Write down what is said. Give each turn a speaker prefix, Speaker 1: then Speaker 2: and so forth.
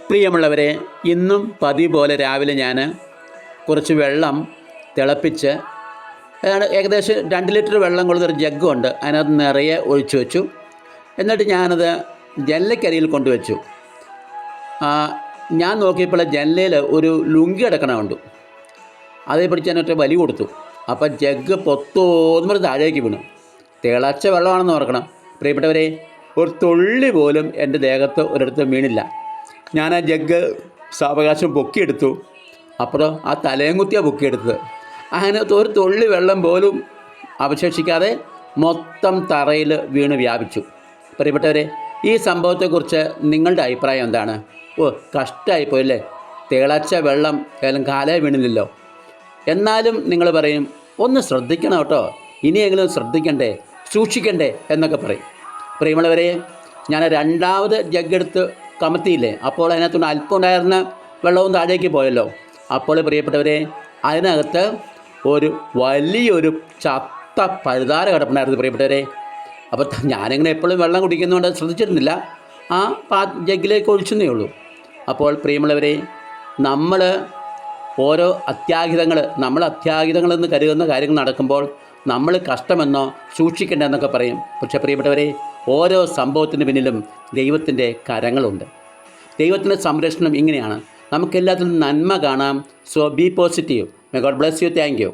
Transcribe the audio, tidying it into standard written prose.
Speaker 1: പ്രിയമുള്ളവരെ, ഇന്നും പതിവ് പോലെ രാവിലെ ഞാൻ കുറച്ച് വെള്ളം തിളപ്പിച്ച് ഏകദേശം 2 ലിറ്റർ വെള്ളം കൊള്ളുന്നൊരു ജഗ്ഗുണ്ട്, അതിനകത്ത് നിറയെ ഒഴിച്ചു വെച്ചു. എന്നിട്ട് ഞാനത് ജനലക്കരിയിൽ കൊണ്ടുവച്ചു. ഞാൻ നോക്കിയപ്പോൾ ജനലയിൽ ഒരു ലുങ്കി കിടക്കണമുണ്ട്. അതേ പിടിച്ച് ഞാൻ ഒറ്റ വലി കൊടുത്തു. അപ്പം ജഗ്ഗ് പൊത്തോന്നുമ്പോൾ താഴേക്ക് വീണു. തിളച്ച വെള്ളമാണെന്ന് ഓർക്കണം പ്രിയപ്പെട്ടവരെ. ഒരു തുള്ളി പോലും എൻ്റെ ദേഹത്ത് ഒരിടത്തും വീണില്ല. ഞാൻ ആ ജഗ്ഗ് സാവകാശം പൊക്കിയെടുത്തു. അപ്പോഴോ ആ തലയും കുത്തിയാണ് പൊക്കിയെടുത്തത്. അങ്ങനെ ഒരു തുള്ളി വെള്ളം പോലും അവശേഷിക്കാതെ മൊത്തം തറയിൽ വീണ് വ്യാപിച്ചു. പ്രിയപ്പെട്ടവരെ, ഈ സംഭവത്തെക്കുറിച്ച് നിങ്ങളുടെ അഭിപ്രായം എന്താണ്? കഷ്ടമായിപ്പോയല്ലേ, തിളച്ച വെള്ളം ഏതായാലും കാലേ വീണില്ലല്ലോ. എന്നാലും നിങ്ങൾ പറയും, ഒന്ന് ശ്രദ്ധിക്കണം കേട്ടോ, ഇനിയെങ്കിലും ശ്രദ്ധിക്കണ്ടേ, സൂക്ഷിക്കണ്ടേ എന്നൊക്കെ പറയും. പ്രിയമുള്ളവരെ, ഞാൻ 2ാമത് ജഗ്ഗെടുത്ത് കമത്തിയില്ലേ, അപ്പോൾ അതിനകത്തുനിന്ന് അല്പം ഉണ്ടായിരുന്ന വെള്ളവും താഴേക്ക് പോയല്ലോ. അപ്പോൾ പ്രിയപ്പെട്ടവരെ, അതിനകത്ത് ഒരു വലിയൊരു ചത്ത പഴുതാര കിടപ്പുണ്ടായിരുന്നു പ്രിയപ്പെട്ടവരെ. അപ്പോൾ ഞാനിങ്ങനെ എപ്പോഴും വെള്ളം കുടിക്കുന്നതുകൊണ്ട് ശ്രദ്ധിച്ചിരുന്നില്ല. ആ ജഗ്ഗിലേക്ക് ഒഴിച്ചെന്നേ ഉള്ളൂ. അപ്പോൾ പ്രിയമുള്ളവരെ, നമ്മൾ ഓരോ അത്യാഹിതങ്ങളെന്ന് കരുതുന്ന കാര്യങ്ങൾ നടക്കുമ്പോൾ നമ്മൾ കഷ്ടമെന്നോ സൂക്ഷിക്കേണ്ടതെന്നൊക്കെ പറയും. പക്ഷേ പ്രിയപ്പെട്ടവരെ, ഓരോ സംഭവത്തിന് പിന്നിലും ദൈവത്തിൻ്റെ കരങ്ങളുണ്ട്. ദൈവത്തിൻ്റെ സംരക്ഷണം ഇങ്ങനെയാണ്. നമുക്കെല്ലാത്തിലും നന്മ കാണാം. So B positive. May God bless you. Thank you.